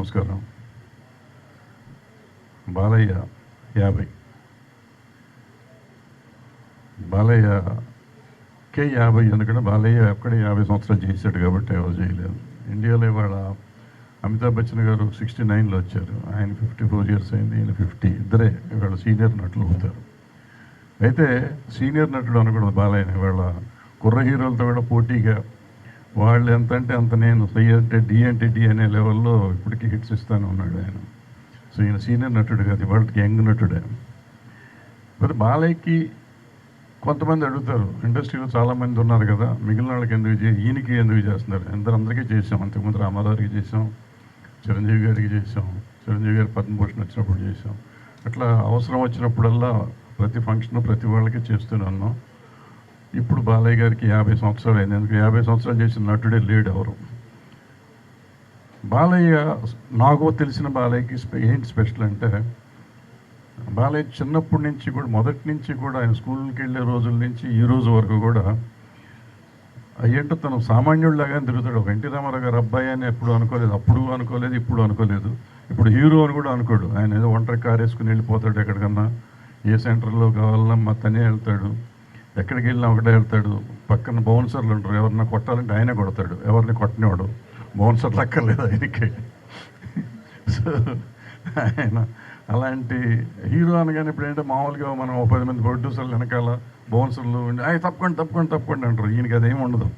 నమస్కారం. బాలయ్య 50. బాలయ్యకే 50 ఎందుకంటే బాలయ్య అక్కడే 50 సంవత్సరాలు చేశాడు కాబట్టి ఎవరు చేయలేదు. ఇండియాలో ఇవాళ అమితాబ్ బచ్చన్ గారు 69లో వచ్చారు. ఆయన 54 ఇయర్స్ అయింది, ఈయన 50. ఇద్దరే ఇవాళ సీనియర్ నటులు అవుతారు. అయితే సీనియర్ నటుడు అనకూడదు బాలయ్య. ఇవాళ కుర్ర హీరోలతో కూడా పోటీగా వాళ్ళు ఎంత అంటే అంత, నేను సి అంటే డి అంటే డి అనే లెవెల్లో ఇప్పటికీ హిట్స్ ఇస్తానే ఉన్నాడు ఆయన. సో ఈయన సీనియర్ నటుడు కాదు, ఇవాళకి యంగ్ నటుడే. మరి బాలయ్యకి కొంతమంది అడుగుతారు, ఇండస్ట్రీలో చాలామంది ఉన్నారు కదా, మిగిలిన వాళ్ళకి ఈయనకి ఎందుకు చేస్తున్నారు? అందరికీ చేసాం. అంతకుముందు రామారావుకి చేసాం, చిరంజీవి గారికి చేసాం, చిరంజీవి గారి పద్మభూషణ్ వచ్చినప్పుడు చేసాం. అట్లా అవసరం వచ్చినప్పుడల్లా ప్రతి ఫంక్షన్ ప్రతి వాళ్ళకి చేస్తూనే ఉన్నాం. ఇప్పుడు బాలయ్య గారికి 50 సంవత్సరాలు అయింది. ఎందుకు 50 సంవత్సరాలు చేసిన నటుడే లేడు ఎవరు. బాలయ్య, నాకు తెలిసిన బాలయ్యకి ఏంటి స్పెషల్ అంటే, బాలయ్య చిన్నప్పటి నుంచి కూడా, మొదటి నుంచి కూడా, ఆయన స్కూల్కి వెళ్ళే రోజుల నుంచి ఈ రోజు వరకు కూడా అయ్యంటే తను సామాన్యుడిలాగానే తిరుగుతాడు. ఒక ఎన్టీ రామారావు గారు అబ్బాయి అని ఎప్పుడు అనుకోలేదు, అప్పుడు అనుకోలేదు, ఇప్పుడు అనుకోలేదు. ఇప్పుడు హీరో అని కూడా అనుకోడు. ఆయన ఏదో ఒంటరి కారు వేసుకుని వెళ్ళిపోతాడు ఎక్కడికన్నా, ఏ సెంటర్లో కావాలన్నా తనే వెళ్తాడు, ఎక్కడికి వెళ్ళినా ఒకటే వెళ్తాడు. పక్కన బౌన్సర్లు ఉంటారు, ఎవరన్నా కొట్టాలంటే ఆయనే కొడతాడు, ఎవరిని కొట్టనివాడు. బౌన్సర్లు అక్కర్లేదు ఆయనకి. సో ఆయన అలాంటి హీరో అనగానే ఇప్పుడు ఏంటంటే మామూలుగా మనం 10 మంది ప్రొడ్యూసర్లు వెనకాల బౌన్సర్లు ఉండి అవి తప్పకుండా అంటారు. ఈయనకి అదేమి ఉండదు.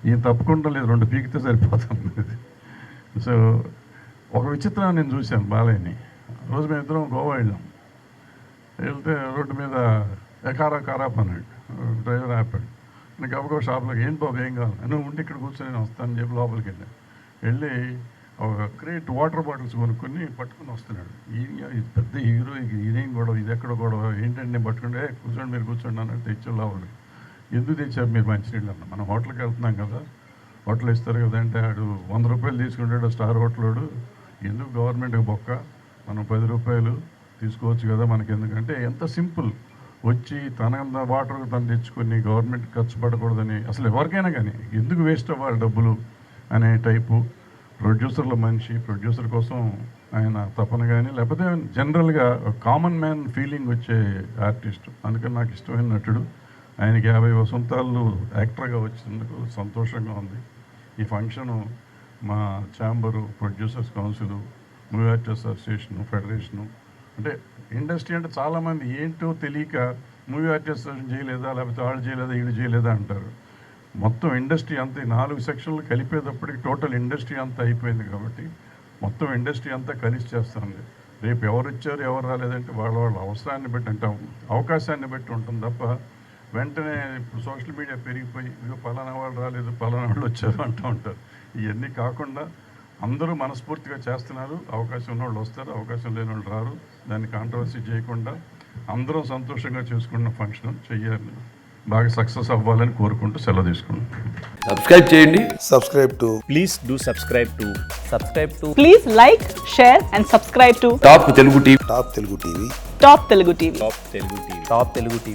ఈయన తప్పుకుంటా లేదు, 2 పీకితే సరిపోతుంది. సో ఒక విచిత్రం నేను చూశాను బాలయ్యని. రోజు మేము ఇద్దరం గోవా వెళ్తే రోడ్డు మీద కారాప్ అన్నాడు. డ్రైవర్ ఆపాడు. నేను గబగబా షాప్లోకి, ఏంటి బాబు ఏం కావాలి? నువ్వు ఉంటే ఇక్కడ కూర్చొని నేను వస్తానని చెప్పి లోపలికి వెళ్ళి ఒక క్రేట్ వాటర్ బాటిల్స్ కొనుక్కొని పట్టుకుని వస్తున్నాడు. ఇది పెద్ద హీరో, ఇదేం గొడవ, ఇది ఎక్కడ గొడవ ఏంటంటే నేను పట్టుకుంటే కూర్చోండి, మీరు కూర్చోండి అన్నట్టు తెచ్చాడు లోపలికి. ఎందుకు తెచ్చారు మీరు మంచినీళ్ళు అన్న? మనం హోటల్కి వెళ్తున్నాం కదా, హోటల్ ఇస్తారు కదా అంటే, ఆడు 100 రూపాయలు తీసుకుంటాడు స్టార్ హోటలోడు. ఎందుకు గవర్నమెంట్కి బొక్క, మనం 10 రూపాయలు తీసుకోవచ్చు కదా మనకి, ఎందుకంటే ఎంత సింపుల్. వచ్చి తన వాటర్ తను తెచ్చుకొని గవర్నమెంట్ ఖర్చు పడకూడదని, అసలు ఎవరికైనా కానీ ఎందుకు వేస్ట్ అవ్వాలి డబ్బులు అనే టైపు ప్రొడ్యూసర్ల మనిషి. ప్రొడ్యూసర్ కోసం ఆయన తపన కానీ, లేకపోతే జనరల్గా కామన్ మ్యాన్ ఫీలింగ్ వచ్చే ఆర్టిస్ట్. అందుకని నాకు ఇష్టమైన నటుడు. ఆయనకి 50 వసంతాలు యాక్టర్గా వచ్చినందుకు సంతోషంగా ఉంది. ఈ ఫంక్షను మా chamber, producers council, movie artist association, federation, అంటే ఇండస్ట్రీ అంటే చాలామంది ఏంటో తెలియక మూవీ ఆర్టిస్ట్ అసోసియేషన్ చేయలేదా, లేకపోతే వాళ్ళు చేయలేదా, వీళ్ళు చేయలేదా అంటారు. మొత్తం ఇండస్ట్రీ అంతా 4 సెక్షన్లు కలిపేటప్పటికి టోటల్ ఇండస్ట్రీ అంతా అయిపోయింది. కాబట్టి మొత్తం ఇండస్ట్రీ అంతా కలిసి చేస్తుంది. రేపు ఎవరు వచ్చారు ఎవరు రాలేదంటే వాళ్ళ అవసరాన్ని బట్టి, అంటే అవకాశాన్ని బట్టి ఉంటుంది తప్ప, వెంటనే ఇప్పుడు సోషల్ మీడియా పెరిగిపోయి ఇదిగో పలానా వాళ్ళు రాలేదు, పలానా వాళ్ళు వచ్చారు అంటూ ఉంటారు. ఇవన్నీ కాకుండా అందరూ మనస్ఫూర్తిగా చేస్తున్నారు. అవకాశం ఉన్న వాళ్ళు వస్తారు, అవకాశం లేని వాళ్ళు రారు. దాన్ని కాంట్రవర్సీ చేయకుండా అందరం సంతోషంగా చేసుకున్న ఫంక్షన్ చెయ్యాలి, బాగా సక్సెస్ అవ్వాలని కోరుకుంటూ సెలవు తీసుకుంటాం. సబ్స్క్రైబ్ చేయండి. Please do subscribe to. Please like, share and subscribe to top Telugu TV. Top Telugu TV. Top Telugu TV.